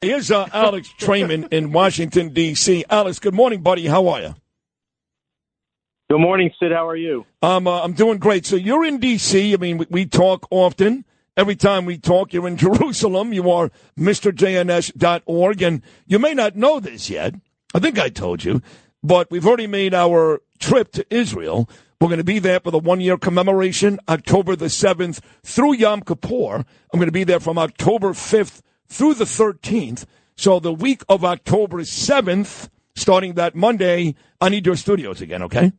Here's Alex Traiman in Washington, D.C. Alex, good morning, buddy. How are you? Good morning, Sid. How are you? I'm doing great. So you're in D.C. I mean, we talk often. Every time we talk, you're in Jerusalem. You are MrJNS.org. And you may not know this yet. I think I told you. But we've already made our trip to Israel. We're going to be there for the one-year commemoration, October the 7th through Yom Kippur. I'm going to be there from October 5th through the 13th. So the week of October 7th, starting that Monday, I need your studios again, okay?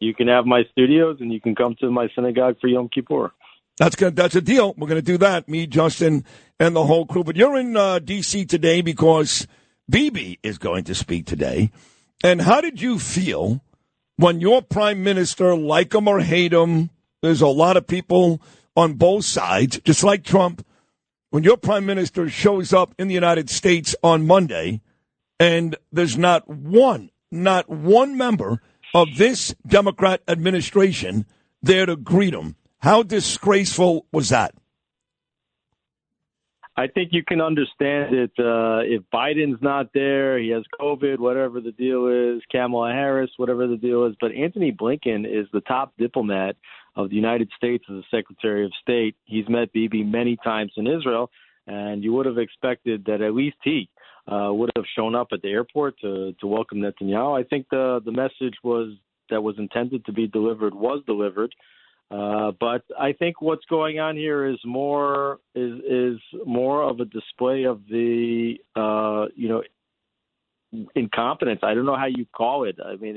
You can have my studios, and you can come to my synagogue for Yom Kippur. That's good. That's a deal. We're going to do that, me, Justin, and the whole crew. But you're in D.C. today because Bibi is going to speak today. And how did you feel when your prime minister, like him or hate him, there's a lot of people on both sides, just like Trump, when your prime minister shows up in the United States on Monday and there's not one member of this Democrat administration there to greet him? How disgraceful was that? I think you can understand it. If Biden's not there, he has COVID, whatever the deal is, Kamala Harris, whatever the deal is. But Anthony Blinken is the top diplomat of the United States as a Secretary of State. He's met Bibi many times in Israel, and you would have expected that at least he would have shown up at the airport to welcome Netanyahu. I think the message that was intended to be delivered was delivered. But I think what's going on here is more of a display of the incompetence. I don't know how you call it. I mean,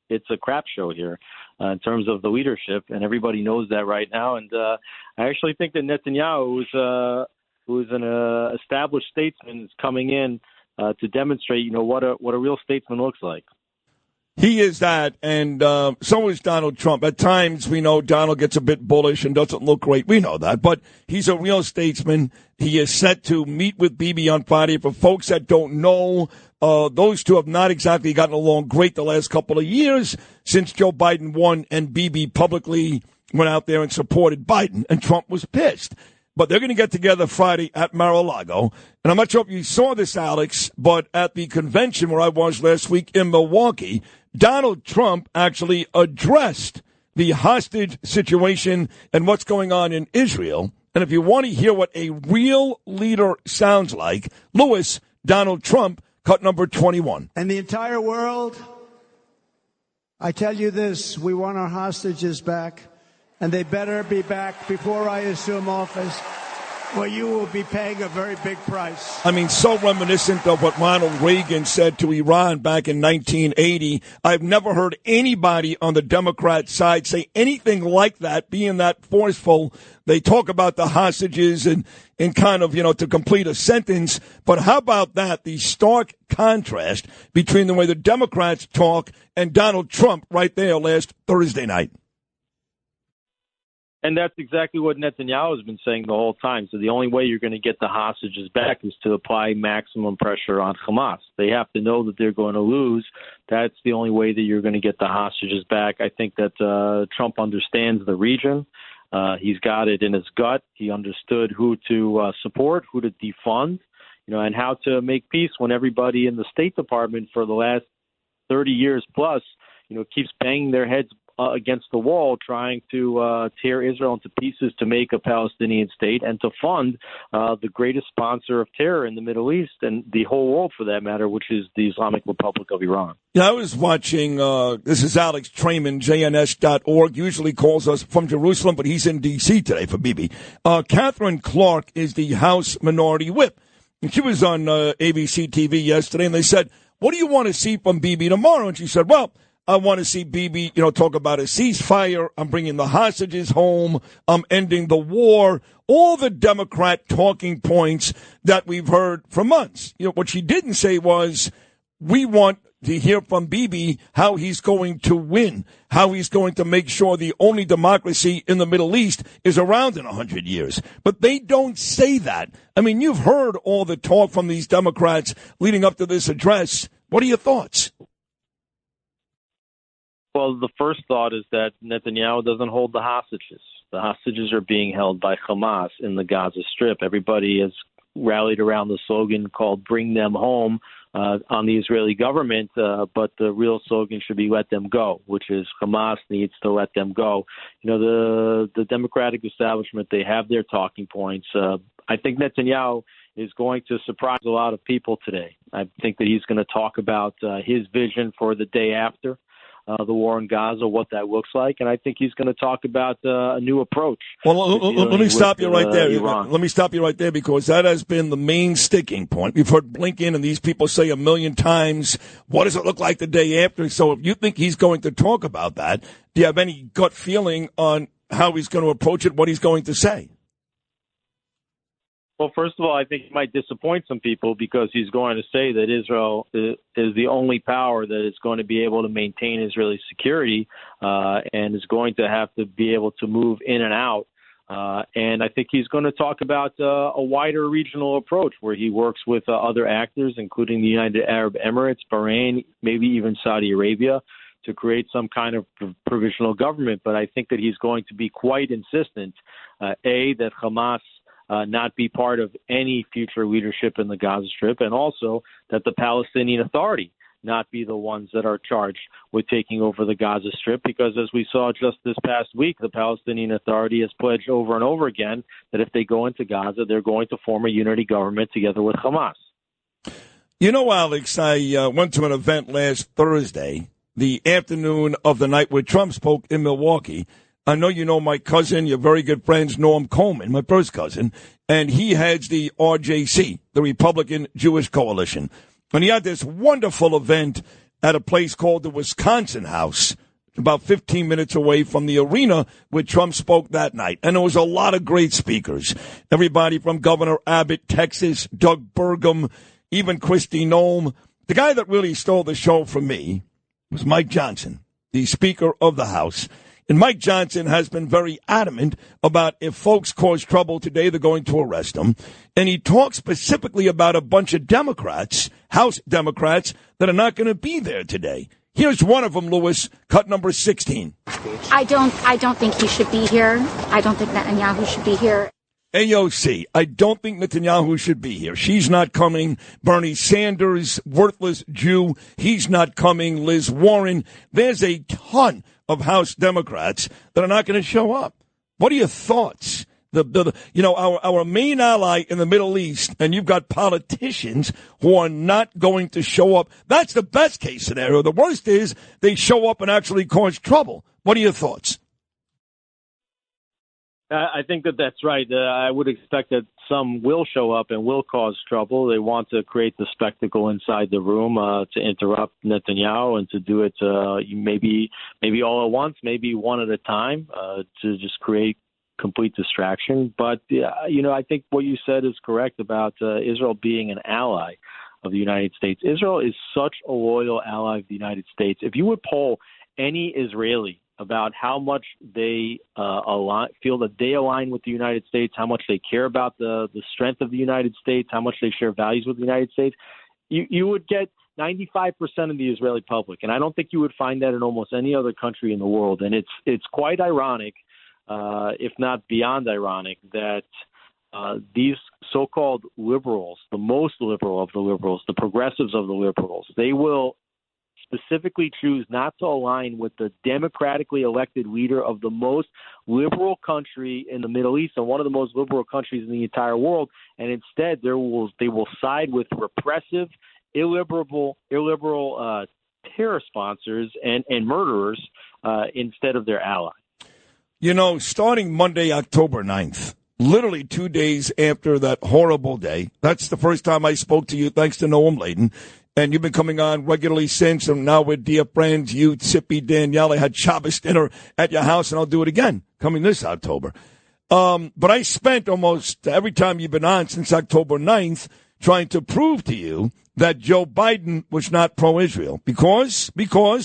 it's a crap show here in terms of the leadership, and everybody knows that right now. And I actually think that Netanyahu, who's an established statesman, is coming in to demonstrate, what a real statesman looks like. He is that, and so is Donald Trump. At times, we know Donald gets a bit bullish and doesn't look great. We know that, but he's a real statesman. He is set to meet with Bibi on Friday. For folks that don't know, those two have not exactly gotten along great the last couple of years since Joe Biden won and Bibi publicly went out there and supported Biden, and Trump was pissed. But they're going to get together Friday at Mar-a-Lago. And I'm not sure if you saw this, Alex, but at the convention where I was last week in Milwaukee, Donald Trump actually addressed the hostage situation and what's going on in Israel. And if you want to hear what a real leader sounds like, Lewis, Donald Trump, cut number 21. And the entire world, I tell you this, we want our hostages back. And they better be back before I assume office, or you will be paying a very big price. I mean, so reminiscent of what Ronald Reagan said to Iran back in 1980. I've never heard anybody on the Democrat side say anything like that, being that forceful. They talk about the hostages and kind of, to complete a sentence. But how about that, the stark contrast between the way the Democrats talk and Donald Trump right there last Thursday night? And that's exactly what Netanyahu has been saying the whole time. So the only way you're going to get the hostages back is to apply maximum pressure on Hamas. They have to know that they're going to lose. That's the only way that you're going to get the hostages back. I think that Trump understands the region. He's got it in his gut. He understood who to support, who to defund, and how to make peace when everybody in the State Department for the last 30 years plus, keeps banging their heads against the wall, trying to tear Israel into pieces to make a Palestinian state and to fund the greatest sponsor of terror in the Middle East and the whole world, for that matter, which is the Islamic Republic of Iran. Yeah, I was watching, this is Alex Traiman, JNS.org, usually calls us from Jerusalem, but he's in D.C. today for Bibi. Catherine Clark is the House Minority Whip. And she was on ABC TV yesterday, and they said, what do you want to see from Bibi tomorrow? And she said, well, I want to see Bibi, talk about a ceasefire. I'm bringing the hostages home. I'm ending the war. All the Democrat talking points that we've heard for months. What she didn't say was, we want to hear from Bibi how he's going to win, how he's going to make sure the only democracy in the Middle East is around in 100 years. But they don't say that. I mean, you've heard all the talk from these Democrats leading up to this address. What are your thoughts? Well, the first thought is that Netanyahu doesn't hold the hostages. The hostages are being held by Hamas in the Gaza Strip. Everybody has rallied around the slogan called "Bring Them Home" on the Israeli government, but the real slogan should be "Let Them Go," which is Hamas needs to let them go. You know, the Democratic establishment, they have their talking points. I think Netanyahu is going to surprise a lot of people today. I think that he's going to talk about his vision for the day after the war in Gaza, what that looks like, and I think he's going to talk about a new approach. Well, let me stop you right there. Let me stop you right there because that has been the main sticking point. We've heard Blinken and these people say a million times, what does it look like the day after? So if you think he's going to talk about that, do you have any gut feeling on how he's going to approach it, what he's going to say? Well, first of all, I think he might disappoint some people because he's going to say that Israel is the only power that is going to be able to maintain Israeli security and is going to have to be able to move in and out. And I think he's going to talk about a wider regional approach where he works with other actors, including the United Arab Emirates, Bahrain, maybe even Saudi Arabia, to create some kind of provisional government. But I think that he's going to be quite insistent, that Hamas not be part of any future leadership in the Gaza Strip, and also that the Palestinian Authority not be the ones that are charged with taking over the Gaza Strip, because as we saw just this past week, the Palestinian Authority has pledged over and over again that if they go into Gaza, they're going to form a unity government together with Hamas. You know, Alex, I went to an event last Thursday, the afternoon of the night where Trump spoke in Milwaukee. I know you know my cousin, your very good friends, Norm Coleman, my first cousin, and he heads the RJC, the Republican Jewish Coalition. And he had this wonderful event at a place called the Wisconsin House, about 15 minutes away from the arena where Trump spoke that night. And there was a lot of great speakers. Everybody from Governor Abbott, Texas, Doug Burgum, even Kristi Noem. The guy that really stole the show from me was Mike Johnson, the Speaker of the House. And Mike Johnson has been very adamant about if folks cause trouble today, they're going to arrest them. And he talks specifically about a bunch of Democrats, House Democrats, that are not going to be there today. Here's one of them, Lewis, cut number 16. I don't think he should be here. I don't think Netanyahu should be here. AOC, I don't think Netanyahu should be here. She's not coming. Bernie Sanders, worthless Jew, he's not coming. Liz Warren, there's a ton of House Democrats that are not going to show up. What are your thoughts? Our main ally in the Middle East, and you've got politicians who are not going to show up. That's the best case scenario. The worst is they show up and actually cause trouble. What are your thoughts? I think that's right. I would expect that some will show up and will cause trouble. They want to create the spectacle inside the room to interrupt Netanyahu and to do it maybe all at once, maybe one at a time, to just create complete distraction. But, I think what you said is correct about Israel being an ally of the United States. Israel is such a loyal ally of the United States. If you would poll any Israeli about how much they feel that they align with the United States, how much they care about the strength of the United States, how much they share values with the United States, you would get 95% of the Israeli public. And I don't think you would find that in almost any other country in the world. And it's quite ironic, if not beyond ironic, that these so-called liberals, the most liberal of the liberals, the progressives of the liberals, they will specifically choose not to align with the democratically elected leader of the most liberal country in the Middle East and one of the most liberal countries in the entire world, and instead they will side with repressive, illiberal terror sponsors and murderers instead of their ally. You know, starting Monday, October 9th, literally 2 days after that horrible day, that's the first time I spoke to you, thanks to Noam Laden. And you've been coming on regularly since, and now we're dear friends, you, Tzippy, Danielle. I had Shabbos dinner at your house, and I'll do it again coming this October. But I spent almost every time you've been on since October 9th trying to prove to you that Joe Biden was not pro-Israel. Because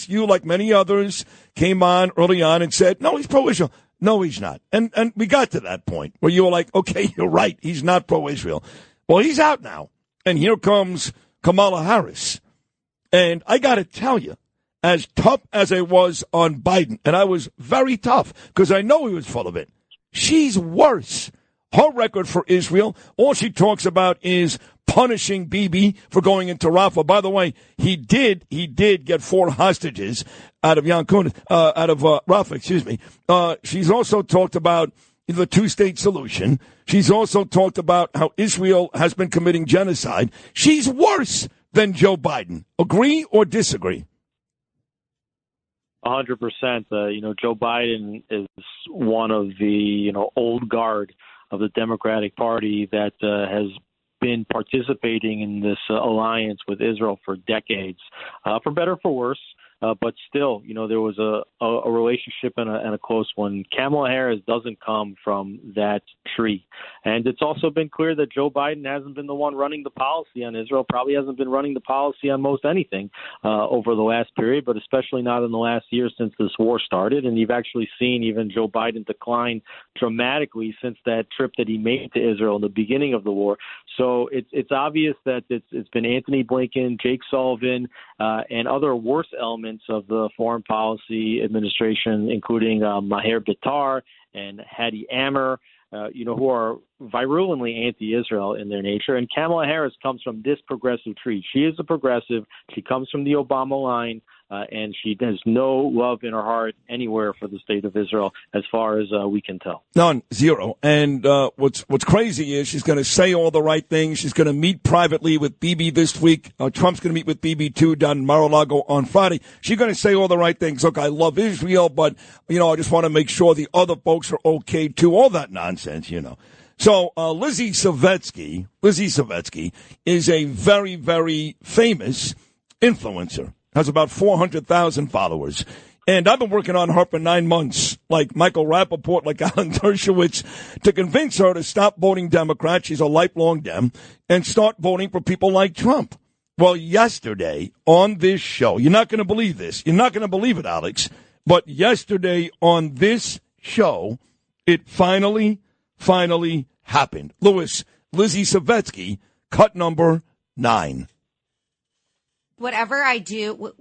you, like many others, came on early on and said, no, he's pro-Israel. No, he's not. And we got to that point where you were like, okay, you're right, he's not pro-Israel. Well, he's out now, and here comes Kamala Harris. And I got to tell you, as tough as I was on Biden, and I was very tough because I know he was full of it, she's worse. Her record for Israel, all she talks about is punishing Bibi for going into Rafah. By the way, he did get 4 hostages out of Rafah, excuse me. She's also talked about the two-state solution. She's also talked about how Israel has been committing genocide. She's worse than Joe Biden. Agree or disagree? 100%. Joe Biden is one of the, old guard of the Democratic Party that has been participating in this alliance with Israel for decades, for better or for worse. But still, there was a relationship and a close one. Kamala Harris doesn't come from that tree. And it's also been clear that Joe Biden hasn't been the one running the policy on Israel, probably hasn't been running the policy on most anything over the last period, but especially not in the last year since this war started. And you've actually seen even Joe Biden decline dramatically since that trip that he made to Israel in the beginning of the war. So it's obvious that it's been Anthony Blinken, Jake Sullivan, and other worse elements of the foreign policy administration, including Maher Bitar and Hadi Amr, who are virulently anti-Israel in their nature. And Kamala Harris comes from this progressive tree. She is a progressive. She comes from the Obama line, and she has no love in her heart anywhere for the state of Israel, as far as we can tell. None, zero. And what's crazy is she's going to say all the right things. She's going to meet privately with Bibi this week. Trump's going to meet with Bibi, too, down in Mar-a-Lago on Friday. She's going to say all the right things. Look, I love Israel, but, I just want to make sure the other folks are okay, too. All that nonsense, So Lizzie Savetsky is a very, very famous influencer, has about 400,000 followers. And I've been working on her for 9 months, like Michael Rappaport, like Alan Dershowitz, to convince her to stop voting Democrat. She's a lifelong Dem, and start voting for people like Trump. Well, yesterday on this show, you're not going to believe this. You're not going to believe it, Alex. But yesterday on this show, it finally happened. Lizzie Savetsky, cut number 9. Whatever I do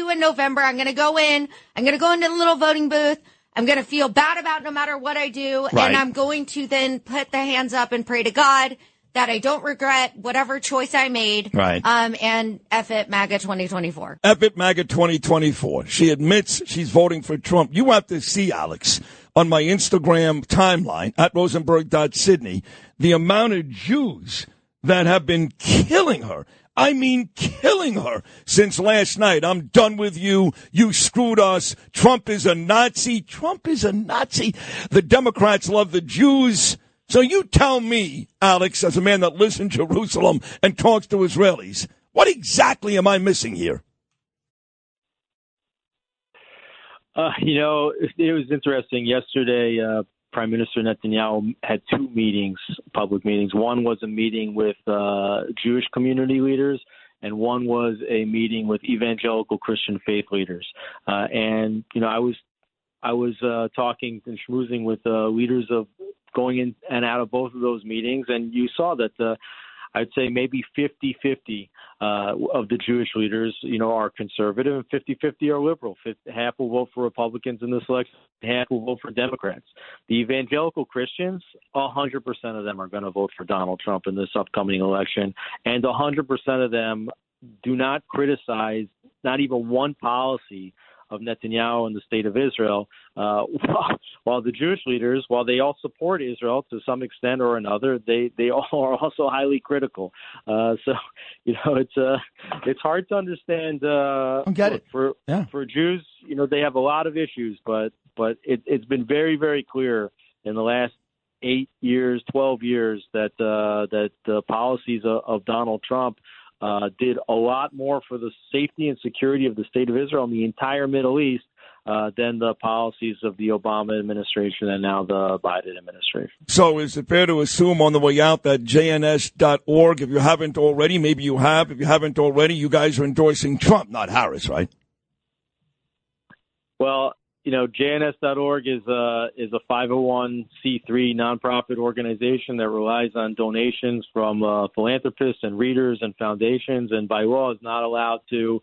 in November, I'm going to go in. I'm going to go into the little voting booth. I'm going to feel bad about no matter what I do. Right. And I'm going to then put the hands up and pray to God that I don't regret whatever choice I made. Right. And F it, MAGA 2024. F it, MAGA 2024. She admits she's voting for Trump. You have to see, Alex, on my Instagram timeline at rosenberg.sydney, the amount of Jews that have been killing her. I mean, killing her since last night. I'm done with you. You screwed us. Trump is a Nazi. Trump is a Nazi. The Democrats love the Jews. So you tell me, Alex, as a man that lives in Jerusalem and talks to Israelis, what exactly am I missing here? It was interesting. Yesterday, Prime Minister Netanyahu had 2 meetings, public meetings. One was a meeting with Jewish community leaders, and one was a meeting with evangelical Christian faith leaders. I was talking and schmoozing with leaders of going in and out of both of those meetings, and you saw that I'd say maybe 50-50 of the Jewish leaders, are conservative, and 50-50 are liberal. Half will vote for Republicans in this election, half will vote for Democrats. The evangelical Christians, 100% of them are going to vote for Donald Trump in this upcoming election, and 100% of them do not criticize not even one policy of Netanyahu and the state of Israel, while the Jewish leaders, while they all support Israel to some extent or another, they all are also highly critical. It's hard to understand. For Jews, they have a lot of issues, but it's been very, very clear in the last 8 years, 12 years that the policies of Donald Trump did a lot more for the safety and security of the state of Israel and the entire Middle East than the policies of the Obama administration and now the Biden administration. So is it fair to assume on the way out that JNS.org, if you haven't already, maybe you have, if you haven't already, you guys are endorsing Trump, not Harris, right? Well, JNS.org is a 501c3 nonprofit organization that relies on donations from philanthropists and readers and foundations, and by law is not allowed to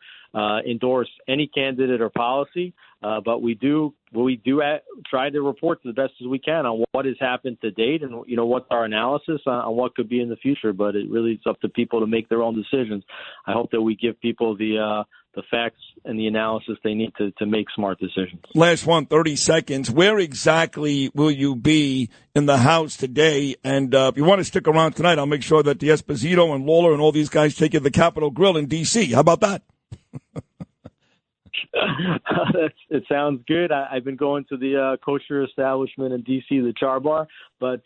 endorse any candidate or policy. But we do we do try to report the best as we can on what has happened to date and, what's our analysis on what could be in the future. But it really is up to people to make their own decisions. I hope that we give people the facts and the analysis they need to make smart decisions. Last one, 30 seconds. Where exactly will you be in the House today? And if you want to stick around tonight, I'll make sure that the Esposito and Lawler and all these guys take you to the Capitol Grill in D.C. How about that? It sounds good. I've been going to the kosher establishment in D.C., the Char Bar, but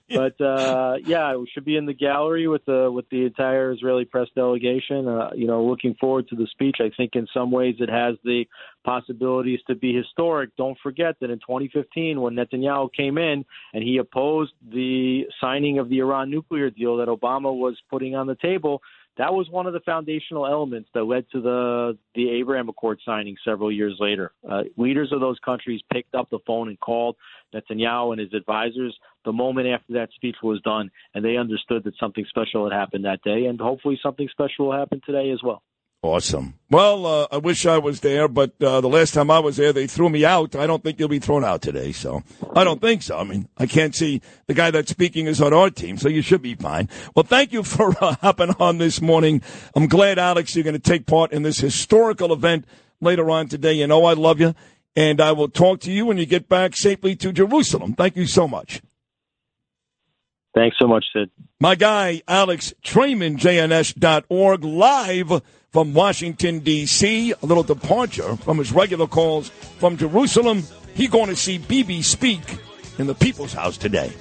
we should be in the gallery with the entire Israeli press delegation. Looking forward to the speech. I think in some ways it has the possibilities to be historic. Don't forget that in 2015, when Netanyahu came in and he opposed the signing of the Iran nuclear deal that Obama was putting on the table, that was one of the foundational elements that led to the Abraham Accord signing several years later. Leaders of those countries picked up the phone and called Netanyahu and his advisors the moment after that speech was done, and they understood that something special had happened that day, and hopefully something special will happen today as well. Awesome. Well, I wish I was there, but the last time I was there, they threw me out. I don't think you'll be thrown out today, so I don't think so. I mean, I can't see the guy that's speaking is on our team, so you should be fine. Well, thank you for hopping on this morning. I'm glad, Alex, you're going to take part in this historical event later on today. You know I love you, and I will talk to you when you get back safely to Jerusalem. Thank you so much. Thanks so much, Sid. My guy, Alex Traiman, JNS.org, live from Washington, D.C., a little departure from his regular calls from Jerusalem. He's going to see Bibi speak in the People's House today.